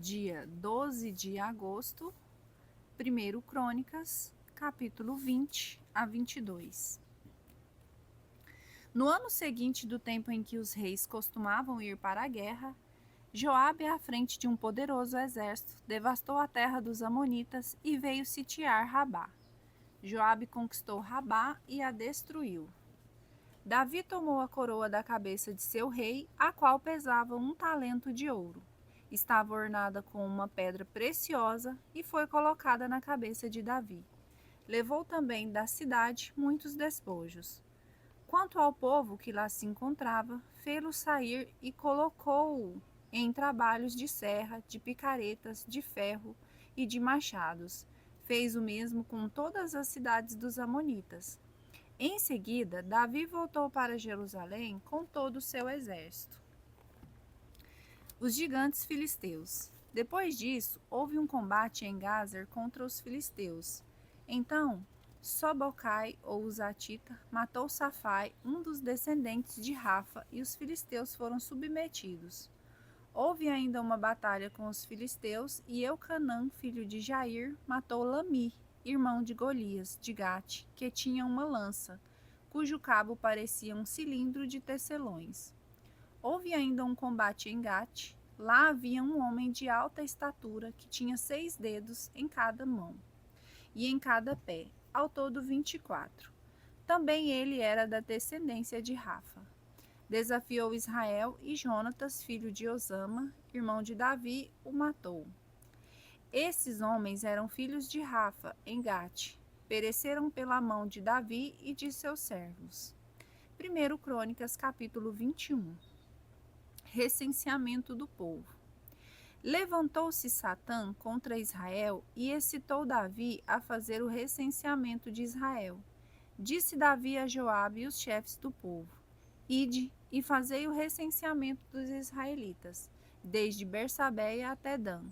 dia 12 de agosto, 1 Crônicas, capítulo 20 a 22. No ano seguinte do tempo em que os reis costumavam ir para a guerra, Joabe, à frente de um poderoso exército, devastou a terra dos amonitas e veio sitiar Rabá. Joabe conquistou Rabá e a destruiu. Davi tomou a coroa da cabeça de seu rei, a qual pesava 1 talento de ouro. Estava ornada com uma pedra preciosa e foi colocada na cabeça de Davi. Levou também da cidade muitos despojos. Quanto ao povo que lá se encontrava, fê-lo sair e colocou-o em trabalhos de serra, de picaretas, de ferro e de machados. Fez o mesmo com todas as cidades dos amonitas. Em seguida, Davi voltou para Jerusalém com todo o seu exército. Os gigantes filisteus. Depois disso, houve um combate em Gazer contra os filisteus. Então, Sobocai, ou Zatita, matou Safai, um dos descendentes de Rafa, e os filisteus foram submetidos. Houve ainda uma batalha com os filisteus, e Eucanã, filho de Jair, matou Lami, irmão de Golias, de Gate, que tinha uma lança, cujo cabo parecia um cilindro de tecelões. Houve ainda um combate em Gate. Lá havia um homem de alta estatura que tinha 6 dedos em cada mão e em cada pé, ao todo 24. Também ele era da descendência de Rafa. Desafiou Israel e Jonatas, filho de Osama, irmão de Davi, o matou. Esses homens eram filhos de Rafa, em Gate. Pereceram pela mão de Davi e de seus servos. 1 Crônicas, capítulo 21. Recenseamento do povo. Levantou-se Satã contra Israel e excitou Davi a fazer o recenseamento de Israel. Disse Davi a Joabe e os chefes do povo: Ide e fazei o recenseamento dos israelitas, desde Bersabeia até Dan,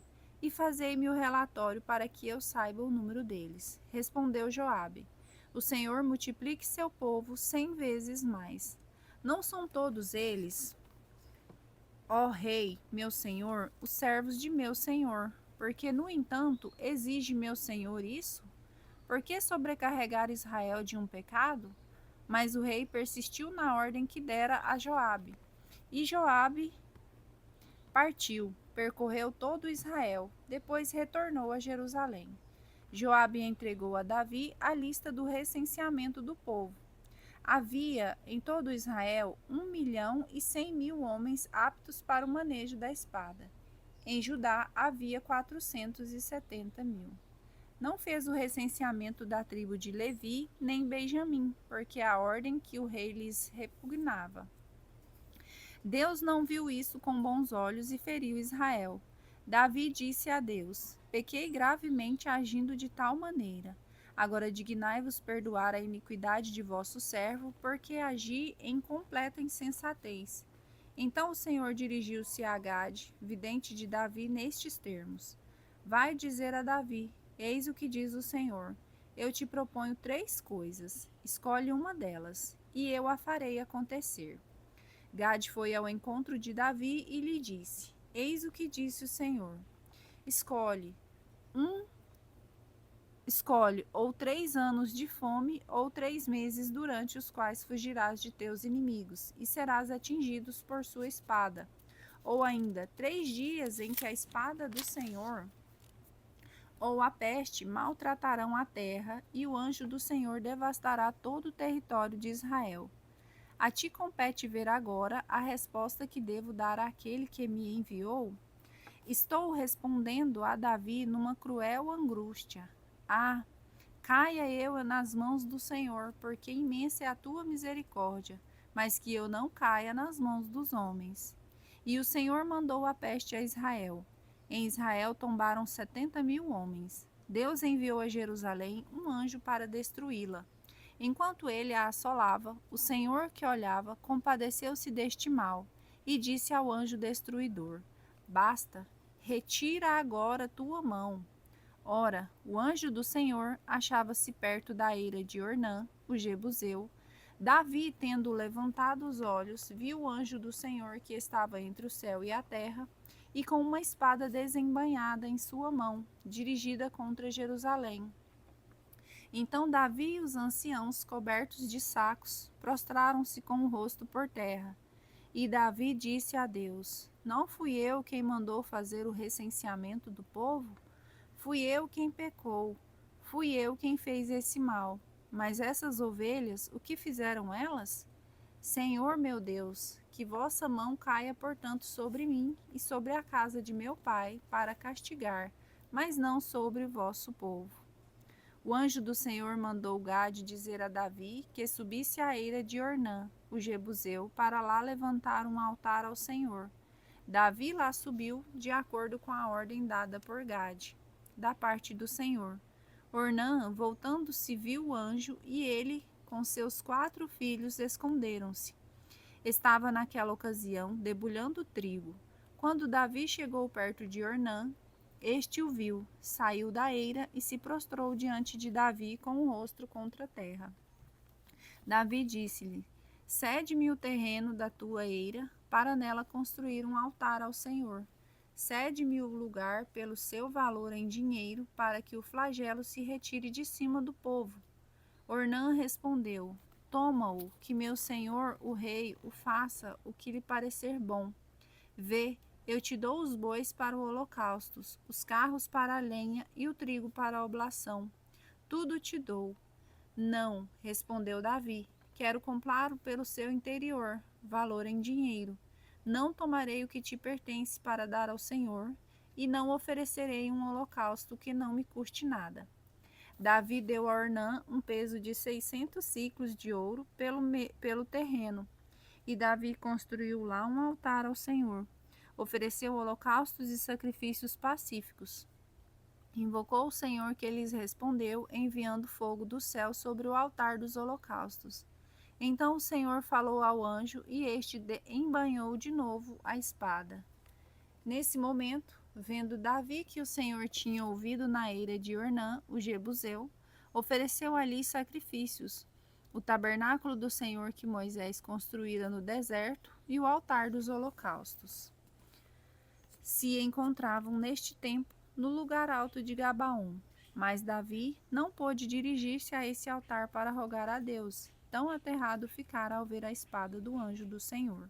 e fazei-me o relatório para que eu saiba o número deles. Respondeu Joabe: O Senhor multiplique seu povo 100 vezes mais. Não são todos eles, ó rei, meu senhor, os servos de meu senhor? Porque, no entanto, exige meu senhor isso? Por que sobrecarregar Israel de um pecado? Mas o rei persistiu na ordem que dera a Joabe. E Joabe partiu, percorreu todo Israel, depois retornou a Jerusalém. Joabe entregou a Davi a lista do recenseamento do povo. Havia em todo Israel 1.100.000 homens aptos para o manejo da espada. Em Judá havia 470.000. Não fez o recenseamento da tribo de Levi nem Benjamim, porque a ordem que o rei lhes repugnava. Deus não viu isso com bons olhos e feriu Israel. Davi disse a Deus: Pequei gravemente agindo de tal maneira. Agora dignai-vos perdoar a iniquidade de vosso servo, porque agi em completa insensatez. Então o Senhor dirigiu-se a Gade, vidente de Davi, nestes termos: Vai dizer a Davi: Eis o que diz o Senhor: Eu te proponho 3 coisas. Escolhe uma delas, e eu a farei acontecer. Gade foi ao encontro de Davi e lhe disse: Eis o que disse o Senhor: Escolhe ou 3 anos de fome, ou 3 meses durante os quais fugirás de teus inimigos, e serás atingidos por sua espada. Ou ainda 3 dias em que a espada do Senhor ou a peste maltratarão a terra, e o anjo do Senhor devastará todo o território de Israel. A ti compete ver agora a resposta que devo dar àquele que me enviou. Estou respondendo a Davi numa cruel angústia. Ah, caia eu nas mãos do Senhor, porque imensa é a tua misericórdia, mas que eu não caia nas mãos dos homens. E o Senhor mandou a peste a Israel. Em Israel tombaram 70.000 homens. Deus enviou a Jerusalém um anjo para destruí-la. Enquanto ele a assolava, o Senhor que olhava compadeceu-se deste mal e disse ao anjo destruidor: Basta, retira agora tua mão. Ora, o anjo do Senhor achava-se perto da eira de Ornã, o Jebuseu. Davi, tendo levantado os olhos, viu o anjo do Senhor que estava entre o céu e a terra, e com uma espada desembainhada em sua mão, dirigida contra Jerusalém. Então Davi e os anciãos, cobertos de sacos, prostraram-se com o rosto por terra. E Davi disse a Deus: Não fui eu quem mandou fazer o recenseamento do povo? Fui eu quem pecou. Fui eu quem fez esse mal. Mas essas ovelhas, o que fizeram elas? Senhor meu Deus, que vossa mão caia, portanto, sobre mim e sobre a casa de meu pai, para castigar, mas não sobre o vosso povo. O anjo do Senhor mandou Gade dizer a Davi que subisse à eira de Ornã, o jebuseu, para lá levantar um altar ao Senhor. Davi lá subiu, de acordo com a ordem dada por Gade, da parte do Senhor. Ornã, voltando-se, viu o anjo, e ele, com seus 4 filhos, esconderam-se. Estava naquela ocasião debulhando trigo. Quando Davi chegou perto de Ornã, este o viu, saiu da eira e se prostrou diante de Davi com o rosto contra a terra. Davi disse-lhe: Cede-me o terreno da tua eira, para nela construir um altar ao Senhor. Cede-me o lugar pelo seu valor em dinheiro, para que o flagelo se retire de cima do povo. Ornã respondeu: Toma-o, que meu senhor, o rei, o faça o que lhe parecer bom. Vê, eu te dou os bois para o holocausto, os carros para a lenha e o trigo para a oblação. Tudo te dou. Não, respondeu Davi, quero comprá-lo pelo seu interior, valor em dinheiro. Não tomarei o que te pertence para dar ao Senhor, e não oferecerei um holocausto que não me custe nada. Davi deu a Ornã um peso de 600 siclos de ouro pelo terreno, e Davi construiu lá um altar ao Senhor. Ofereceu holocaustos e sacrifícios pacíficos. Invocou o Senhor, que lhes respondeu, enviando fogo do céu sobre o altar dos holocaustos. Então o Senhor falou ao anjo, e este embainhou de novo a espada. Nesse momento, vendo Davi que o Senhor tinha ouvido na eira de Ornã, o jebuseu, ofereceu ali sacrifícios, o tabernáculo do Senhor que Moisés construíra no deserto e o altar dos holocaustos. Se encontravam neste tempo no lugar alto de Gabaom, mas Davi não pôde dirigir-se a esse altar para rogar a Deus, tão aterrado ficara ao ver a espada do anjo do Senhor.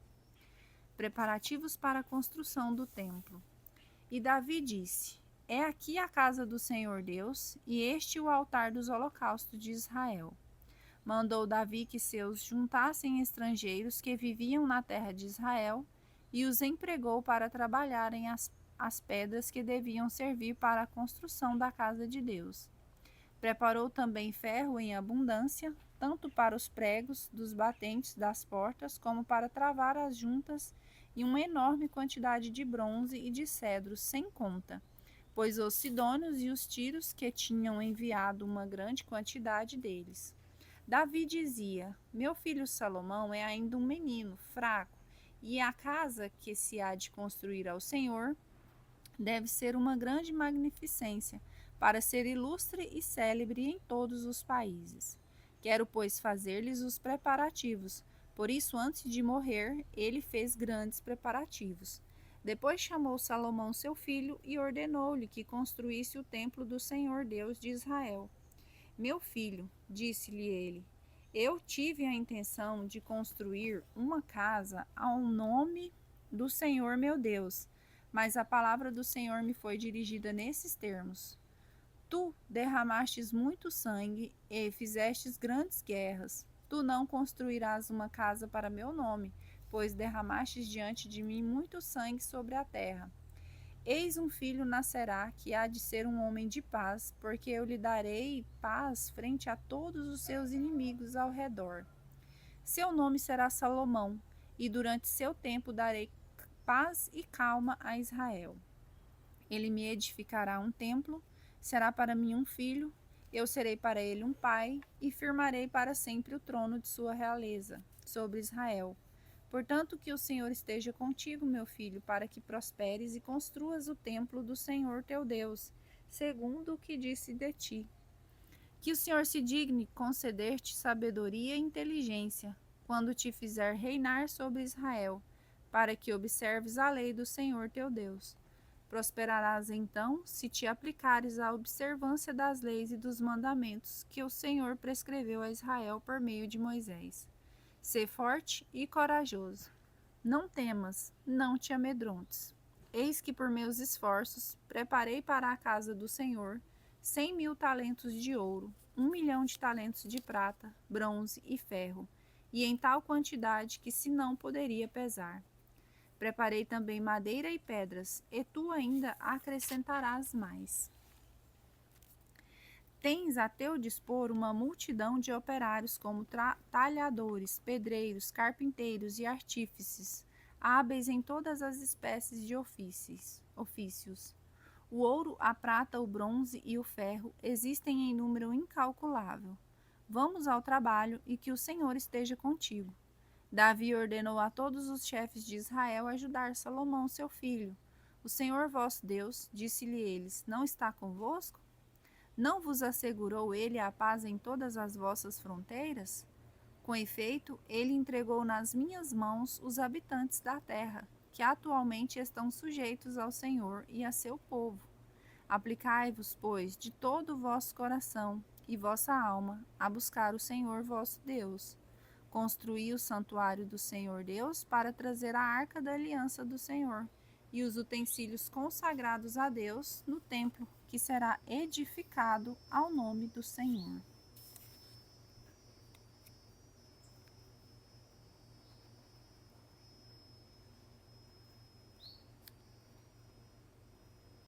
Preparativos para a construção do templo. E Davi disse: É aqui a casa do Senhor Deus, e este o altar dos holocaustos de Israel. Mandou Davi que seus juntassem estrangeiros que viviam na terra de Israel, e os empregou para trabalharem as pedras que deviam servir para a construção da casa de Deus. Preparou também ferro em abundância, tanto para os pregos dos batentes das portas, como para travar as juntas, e uma enorme quantidade de bronze e de cedros, sem conta, pois os sidônios e os tíros que tinham enviado uma grande quantidade deles. Davi dizia: Meu filho Salomão é ainda um menino, fraco, e a casa que se há de construir ao Senhor deve ser uma grande magnificência, para ser ilustre e célebre em todos os países. Quero, pois, fazer-lhes os preparativos. Por isso, antes de morrer, ele fez grandes preparativos. Depois chamou Salomão seu filho e ordenou-lhe que construísse o templo do Senhor Deus de Israel. Meu filho, disse-lhe ele, eu tive a intenção de construir uma casa ao nome do Senhor meu Deus, mas a palavra do Senhor me foi dirigida nesses termos: Tu derramastes muito sangue e fizestes grandes guerras. Tu não construirás uma casa para meu nome, pois derramastes diante de mim muito sangue sobre a terra. Eis um filho nascerá, que há de ser um homem de paz, porque eu lhe darei paz frente a todos os seus inimigos ao redor. Seu nome será Salomão, e durante seu tempo darei paz e calma a Israel. Ele me edificará um templo, será para mim um filho, eu serei para ele um pai, e firmarei para sempre o trono de sua realeza sobre Israel. Portanto, que o Senhor esteja contigo, meu filho, para que prosperes e construas o templo do Senhor teu Deus, segundo o que disse de ti. Que o Senhor se digne conceder-te sabedoria e inteligência, quando te fizer reinar sobre Israel, para que observes a lei do Senhor teu Deus. Prosperarás então, se te aplicares à observância das leis e dos mandamentos que o Senhor prescreveu a Israel por meio de Moisés. Sê forte e corajoso. Não temas, não te amedrontes. Eis que por meus esforços preparei para a casa do Senhor 100.000 talentos de ouro, 1.000.000 de talentos de prata, bronze e ferro, e em tal quantidade que se não poderia pesar. Preparei também madeira e pedras, e tu ainda acrescentarás mais. Tens a teu dispor uma multidão de operários como talhadores, pedreiros, carpinteiros e artífices, hábeis em todas as espécies de ofícios. O ouro, a prata, o bronze e o ferro existem em número incalculável. Vamos ao trabalho e que o Senhor esteja contigo. Davi ordenou a todos os chefes de Israel ajudar Salomão, seu filho. O Senhor vosso Deus, disse-lhe eles, não está convosco? Não vos assegurou ele a paz em todas as vossas fronteiras? Com efeito, ele entregou nas minhas mãos os habitantes da terra, que atualmente estão sujeitos ao Senhor e a seu povo. Aplicai-vos, pois, de todo o vosso coração e vossa alma a buscar o Senhor vosso Deus. Construí o santuário do Senhor Deus para trazer a arca da aliança do Senhor e os utensílios consagrados a Deus no templo que será edificado ao nome do Senhor.